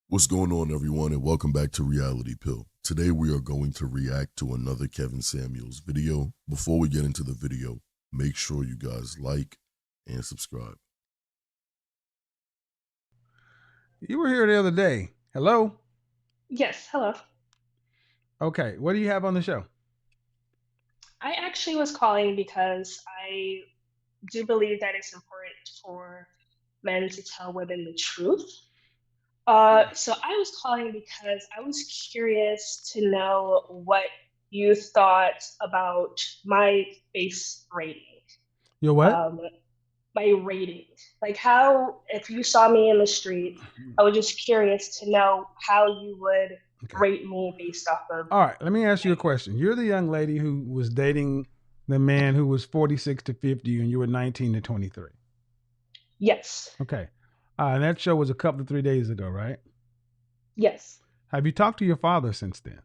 What's going on, everyone, and welcome back to Reality Pill. Today we are going to react to another Kevin Samuels video. Before we get into the video, make sure you guys like and subscribe. You were here the other day. Hello? Yes, hello. Okay, what do you have on the show? I actually was calling because I do believe that it's important for men to tell women the truth. So I was calling because I was curious to know what you thought about my face rating. Your what? Um, my rating. Like how, if you saw me in the street, I was just curious to know how you would Okay. rate me based off of. All right, let me ask you a question. You're the young lady who was dating the man who was 46 to 50 and you were 19 to 23. Yes, Okay. And that show was a couple of 3 days ago, right? yes, Have you talked to your father since then?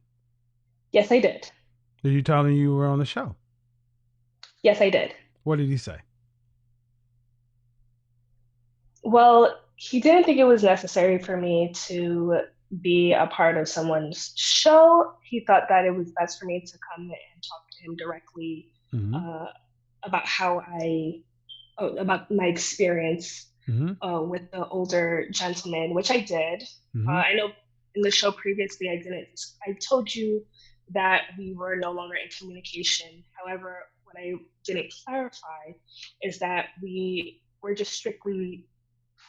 yes, I did. Did you tell him you were on the show? Yes, I did. What did he say? Well, he didn't think it was necessary for me to be a part of someone's show. He thought that it was best for me to come and talk to him directly Mm-hmm. uh, about about my experience Mm-hmm. with the older gentleman, which I did. Mm-hmm. I know in the show previously, I didn't. I told you that we were no longer in communication. However, what I didn't clarify is that we were just strictly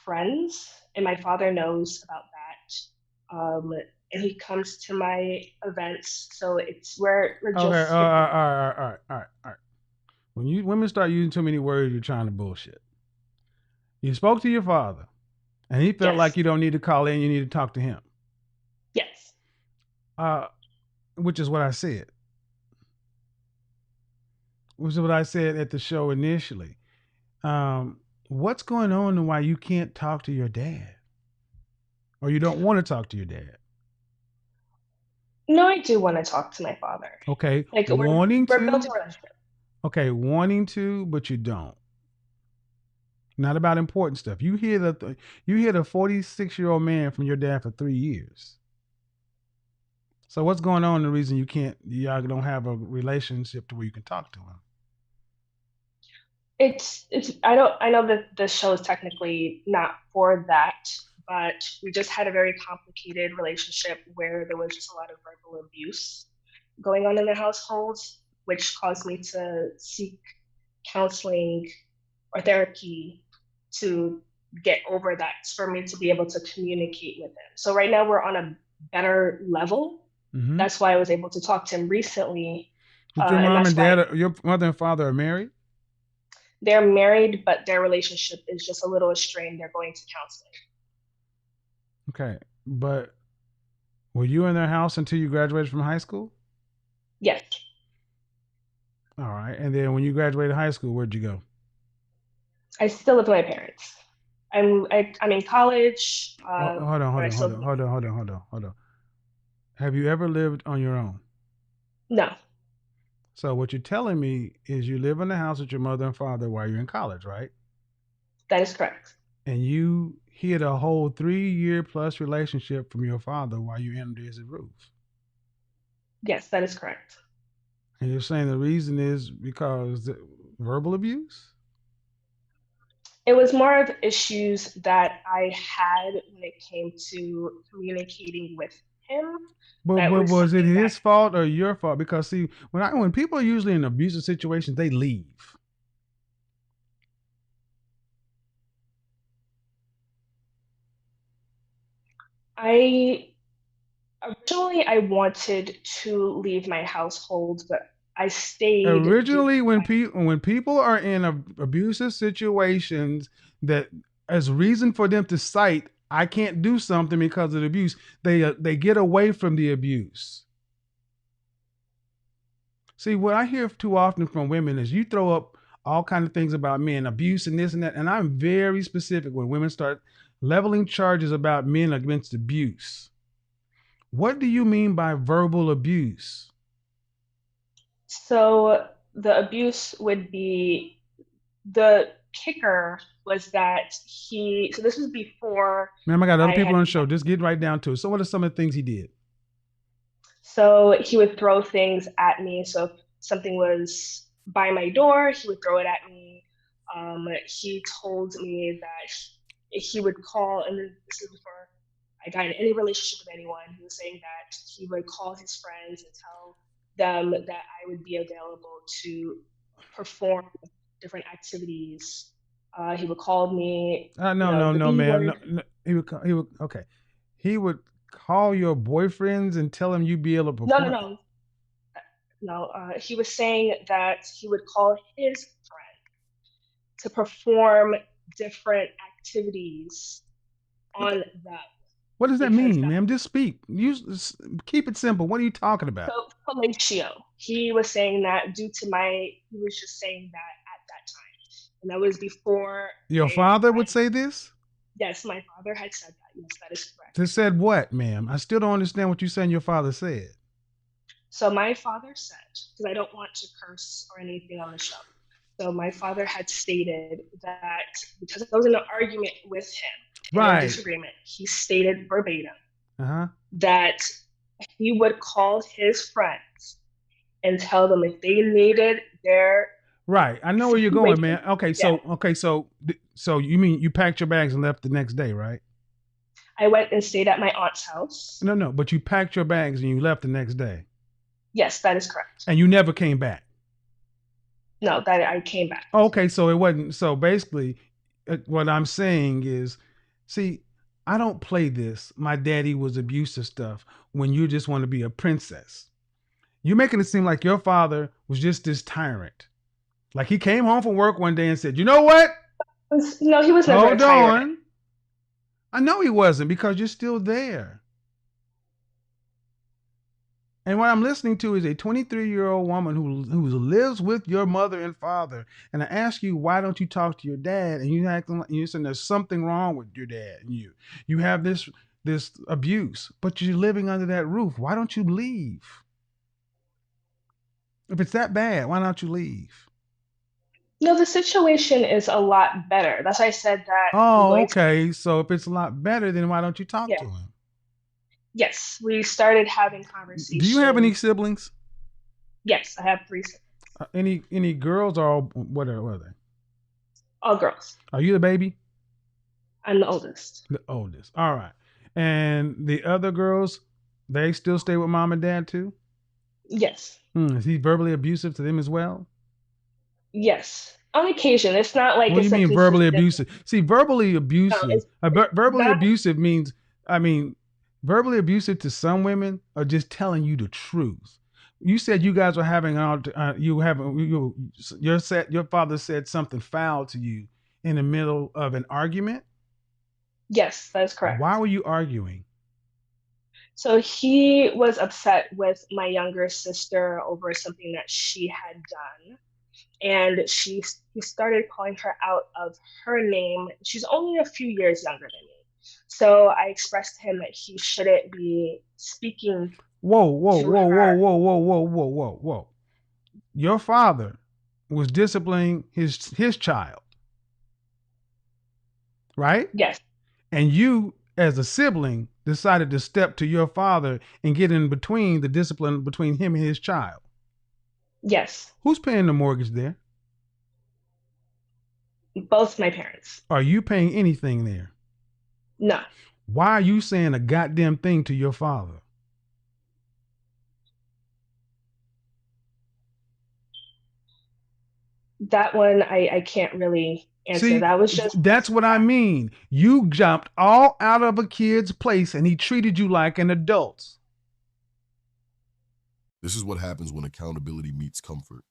friends, and my father knows about that. And he comes to my events, so we're Okay, just strictly. all right. When you women start using too many words, you're trying to bullshit. You spoke to your father, and he felt like Yes, you don't need to call in, you need to talk to him. yes. Uh, which is what I said. Which is what I said at the show initially. What's going on and why you can't talk to your dad? Or you don't want to talk to your dad? No, I do want to talk to my father. Okay, Like wanting we're building to. a relationship. Okay, wanting to, but you don't. Not about important stuff. You hear the 46-year-old man from your dad for 3 years. So what's going on? The reason y'all don't have a relationship to where you can talk to him. It's I know that the show is technically not for that, but we just had a very complicated relationship where there was just a lot of verbal abuse going on in the households, which caused me to seek counseling or therapy to get over that for me to be able to communicate with him. So right now we're on a better level. Mm-hmm. That's why I was able to talk to him recently, But your and mom that's and why dad, your mother and father are married. they're married, but their relationship is just a little strained. They're going to counseling. Okay, but were you in their house until you graduated from high school? Yes, All right. And then when you graduated high school, where'd you go? I still live with my parents. I'm in college, Hold on, but hold I on, still hold live on, with my hold on, hold on, hold on, hold on. Have you ever lived on your own? no, So what you're telling me is you live in the house with your mother and father while you're in college, right? that is correct. And you hid a whole 3 year plus relationship from your father while you're under his roof. Yes, that is correct. And you're saying the reason is because verbal abuse? It was more of issues that I had when it came to communicating with him. But That was was it something that his fault or your fault? Because see, when people are usually in abusive situations, they leave. I originally I wanted to leave my household, but I stayed due to Originally, my. when people are in abusive situations, that as reason for them to cite, I can't do something because of the abuse. They get away from the abuse. See, what I hear too often from women is you throw up all kind of things about men, abuse and this and that, and I'm very specific when women start leveling charges about men against abuse. What do you mean by verbal abuse? So the abuse would be the kicker was that so this was before Ma'am, I got other I people had, on the show. Just get right down to it. So what are some of the things he did? so he would throw things at me. So if something was by my door, he would throw it at me. He told me that he would call, and this is before I got in any relationship with anyone. He was saying that he would call his friends and tell them that I would be available to perform different activities. He would call me, the No, B ma'am. word. No, he would, okay. He would call your boyfriends and tell them you'd be able to No, no, perform. no, no. He was saying that he would call his friend to perform different activities on them What does that because mean, that ma'am? Just speak. Keep it simple. What are you talking about? so fellatio. He was saying that he was just saying that at that time. And that was before Your father would say this? yes, my father had said that. Yes, that is They correct. said what, ma'am? I still don't understand what you're saying your father said. So my father said, because I don't want to curse or anything on the show. So my father had stated that because I was in an argument with him in a Right. disagreement, he stated verbatim Uh-huh. that he would call his friends and tell them if they needed their Right. I know where you're going, man. situation. Okay, Yeah, so you mean you packed your bags and left the next day, right? I went and stayed at my aunt's house. No, but you packed your bags and you left the next day. Yes, that is correct. And you never came back. No, that I came back. Okay, so it wasn't. So basically, what I'm saying is, see, I don't play this. My daddy was abusive stuff when you just want to be a princess. You're making it seem like your father was just this tyrant. Like he came home from work one day and said, "You know what? No, he was never a Hold tyrant. on." I know he wasn't because you're still there. And what I'm listening to is a 23-year-old woman who lives with your mother and father. And I ask you, why don't you talk to your dad? And you acting like you're saying there's something wrong with your dad and you. You have this abuse, but you're living under that roof. Why don't you leave? If it's that bad, why don't you leave? No, the situation is a lot better. That's why I said that I'm Oh, going to. okay. So if it's a lot better, then why don't you talk Yeah. to him? Yes, we started having Do you have any conversations. siblings? Yes, I have three siblings, Any girls or what are they? all girls. Are you the baby? I'm the oldest. The oldest. All right. And the other girls, they still stay with mom and dad too? Yes, Is he verbally abusive to them as well? yes. On occasion, it's not like What do you it's a mean verbally consistent. abusive? See, verbally No, abusive, it's verbally not. abusive means, I mean, verbally abusive to some women are just telling you the truth. You said you guys were having your father said something foul to you in the middle of an argument. Yes, that is Why correct. were you arguing? So he was upset with my younger sister over something that she had done, and he started calling her out of her name. She's only a few years younger than me. So I expressed to him that he shouldn't be speaking Whoa, whoa, to whoa, whoa, her. whoa, whoa, whoa, whoa, whoa, whoa. Your father was disciplining his child, right? Yes, And you, as a sibling, decided to step to your father and get in between the discipline between him and his child. yes, Who's paying the mortgage there? both my parents. Are you paying anything there? No, Why are you saying a goddamn thing to your father? that one I can't really answer. See, That was just that's what I mean. You jumped all out of a kid's place and he treated you like an adult. This is what happens when accountability meets comfort.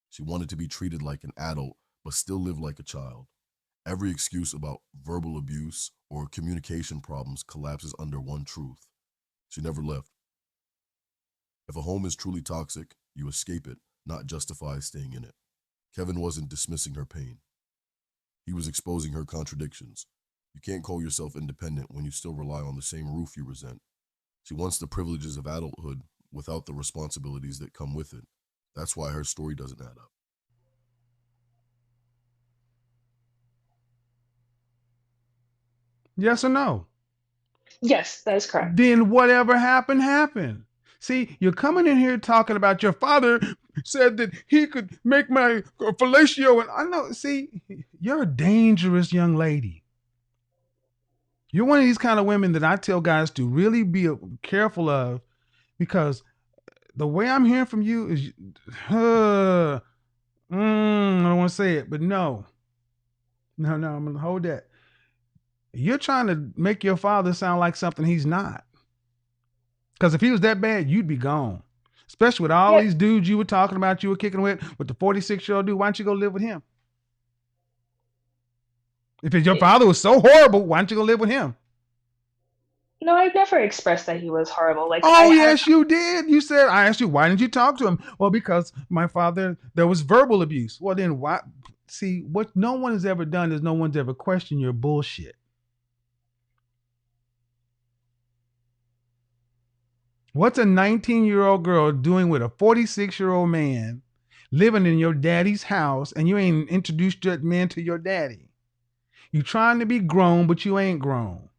She wanted to be treated like an adult, but still live like a child. Every excuse about verbal abuse or communication problems collapses under one truth. She never left. If a home is truly toxic, you escape it, not justify staying in it. Kevin wasn't dismissing her pain. He was exposing her contradictions. You can't call yourself independent when you still rely on the same roof you resent. She wants the privileges of adulthood without the responsibilities that come with it. That's why her story doesn't add up. Yes or no? Yes, that is correct. Then whatever happened, happened. See, you're coming in here talking about your father said that he could make my fellatio. And I know, see, you're a dangerous young lady. You're one of these kind of women that I tell guys to really be careful of because the way I'm hearing from you is, I don't want to say it, but no, no, no, I'm going to hold that. You're trying to make your father sound like something he's not. Because if he was that bad, you'd be gone. Especially with all Yeah, these dudes you were talking about, you were kicking with the 46-year-old dude. Why don't you go live with him? If your father was so horrible, why don't you go live with him? no, I never expressed that he was horrible. Like I Oh, had, yes, you did. You said, I asked you, why didn't you talk to him? Well, because my father, there was verbal abuse. Well, then why? See, what no one has ever done is no one's ever questioned your bullshit. What's a 19-year-old girl doing with a 46-year-old man living in your daddy's house and you ain't introduced that man to your daddy? You trying to be grown, but you ain't grown.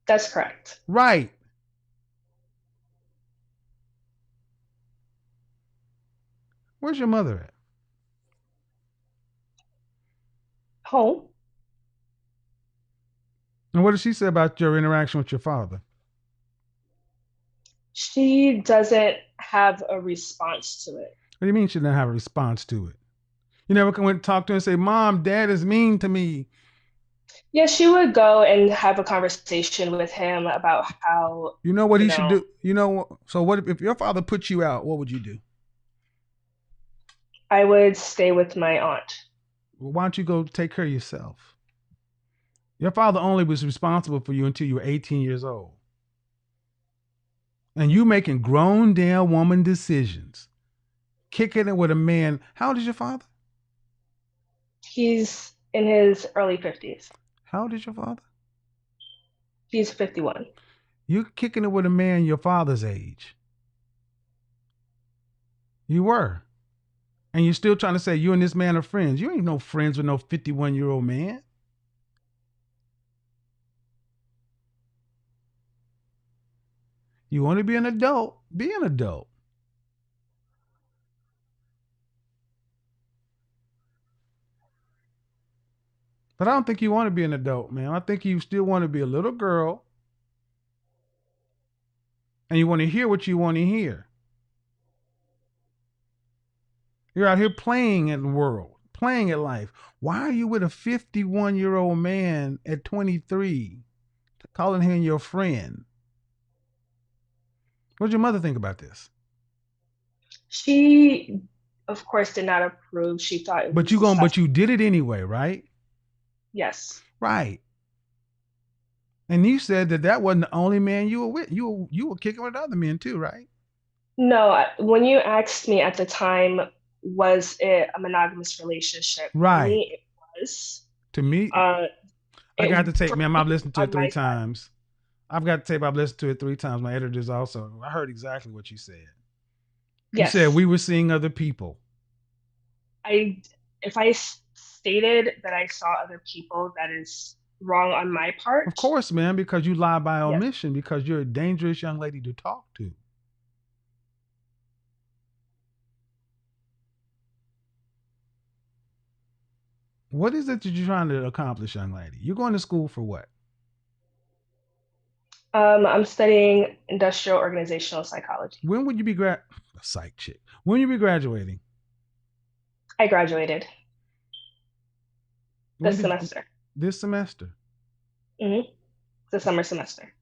that's correct. Right. Where's your mother at? Home. And what did she say about your interaction with your father? She doesn't have a response to it. What do you mean she didn't have a response to it? You never went and talk to her and say, Mom, Dad is mean to me. Yeah, she would go and have a conversation with him about how, You know what you he should know, do? You know, so what if your father put you out? What would you do? I would stay with my aunt. Well, why don't you go take care of yourself? Your father only was responsible for you until you were 18 years old. And you making grown damn woman decisions, kicking it with a man. How old is your father? He's in his early 50s. How old is your father? He's 51. You kicking it with a man your father's age. You were. And you're still trying to say you and this man are friends. You ain't no friends with no 51-year-old man. You want to be an adult, be an adult. But I don't think you want to be an adult, man. I think you still want to be a little girl and you want to hear what you want to hear. You're out here playing in the world, playing at life. Why are you with a 51-year-old man at 23, calling him your friend? What does your mother think about this? She, of course, did not approve. She thought it But was but disgusting. you did it anyway, right? Yes. Right. And you said that wasn't the only man you were with. You were kicking with other men too, right? No, when you asked me at the time, was it a monogamous relationship? For Right. me, it was. To me, Uh, I got it to take, for man, me I've listened to it on three my side. times. I've got to tape, I've listened to it 3 times. My editors also. I heard exactly what you said. You said Yes, we were seeing other people. I if I stated that I saw other people, that is wrong on my Of part. course, man, because you lie by Yes. omission, because you're a dangerous young lady to talk to. What is it that you're trying to accomplish, young lady? You're going to school for what? I'm studying industrial organizational psychology. When would you be psych chick? When will you be graduating? I graduated When this did you, semester. this semester? Hmm. The summer semester.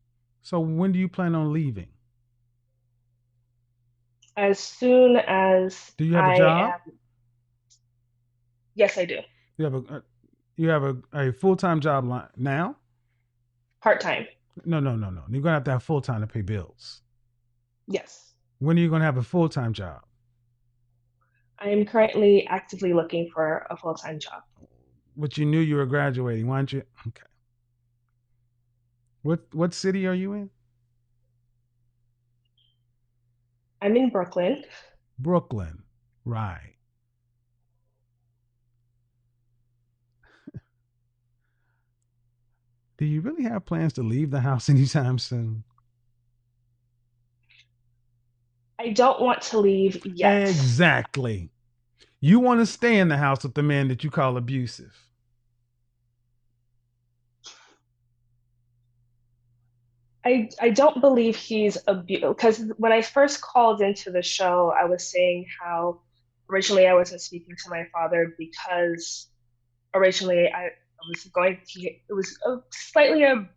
So when do you plan on leaving? As soon as Do you have a I job? am, yes, I do. You have a full-time job now? Part time. No, no, no, no. You're gonna have to have full-time to pay bills. Yes. When are you gonna have a full-time job? I am currently actively looking for a full time job. But you knew you were graduating. Why don't you? Okay. What city are you in? I'm in Brooklyn. Brooklyn. Right. Do you really have plans to leave the house anytime soon? I don't want to leave yet. Exactly. You want to stay in the house with the man that you call abusive. I don't believe he's because when I first called into the show, I was saying how originally I wasn't speaking to my father because originally I was going it was a slightly a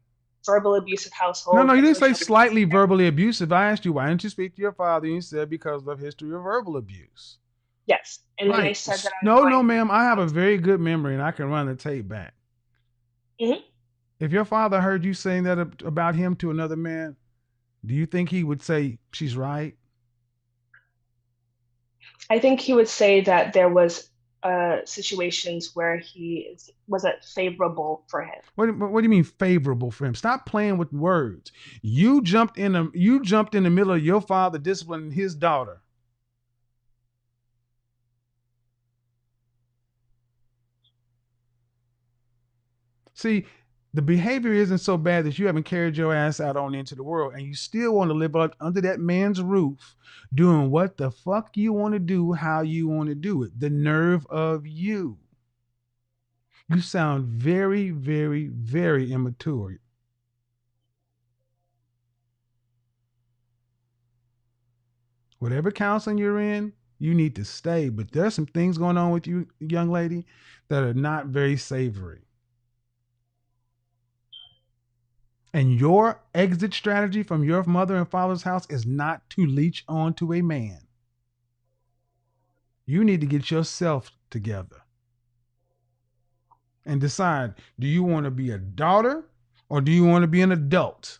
verbal abusive No, household, no, you didn't say unfortunately. slightly verbally abusive. I asked you, why didn't you speak to your father? And you said because of history of verbal abuse. Yes. And then I Right. said that I was No, going no, ma'am. I have a out. very good memory and I can run the tape back. Mhm. If your father heard you saying that about him to another man, do you think he would say she's right? I think he would say that there was situations where wasn't favorable for him. What do you mean favorable for him? Stop playing with words. You jumped in the middle of your father disciplining his daughter. See, the behavior isn't so bad that you haven't carried your ass out on into the world and you still want to live up under that man's roof doing what the fuck you want to do, how you want to do it. The nerve of you. You sound very, very, very immature. Whatever counseling you're in, you need to stay. But there's some things going on with you, young lady, that are not very savory. And your exit strategy from your mother and father's house is not to leech on to a man. You need to get yourself together and decide, do you want to be a daughter or do you want to be an adult?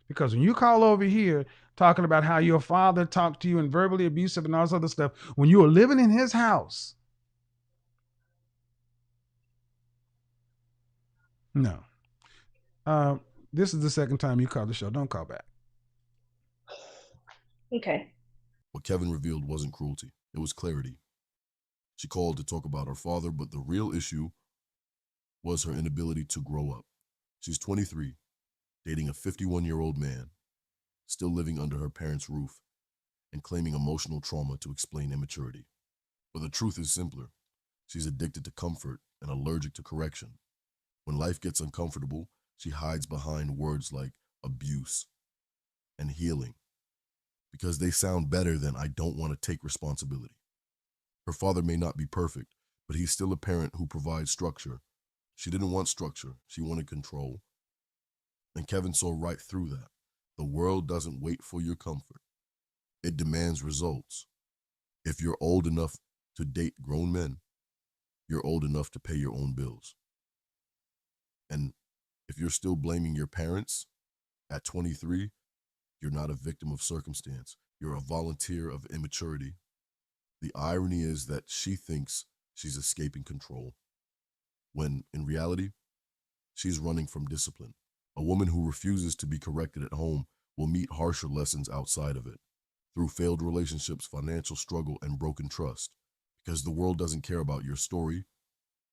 Because when you call over here talking about how your father talked to you and verbally abusive and all this other stuff, when you were living in his house, no. Uh, this is the second time you called the show. Don't call back. Okay. What Kevin revealed wasn't cruelty, it was clarity. She called to talk about her father, but the real issue was her inability to grow up. She's 23, dating a 51-year-old man, still living under her parents' roof, and claiming emotional trauma to explain immaturity. But the truth is simpler. She's addicted to comfort and allergic to correction. When life gets uncomfortable, she hides behind words like abuse and healing because they sound better than I don't want to take responsibility. Her father may not be perfect, but he's still a parent who provides structure. She didn't want structure, she wanted control. And Kevin saw right through that. The world doesn't wait for your comfort, it demands results. If you're old enough to date grown men, you're old enough to pay your own bills. And if you're still blaming your parents at 23, you're not a victim of circumstance. You're a volunteer of immaturity. The irony is that she thinks she's escaping control, when in reality, she's running from discipline. A woman who refuses to be corrected at home will meet harsher lessons outside of it, through failed relationships, financial struggle, and broken trust. Because the world doesn't care about your story,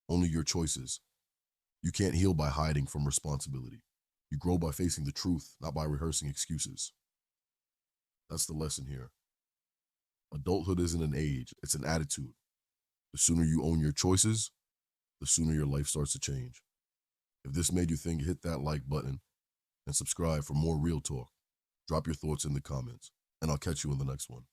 only your choices. You can't heal by hiding from responsibility. You grow by facing the truth, not by rehearsing excuses. That's the lesson here. Adulthood isn't an age, it's an attitude. The sooner you own your choices, the sooner your life starts to change. If this made you think, hit that like button and subscribe for more real talk. Drop your thoughts in the comments, and I'll catch you in the next one.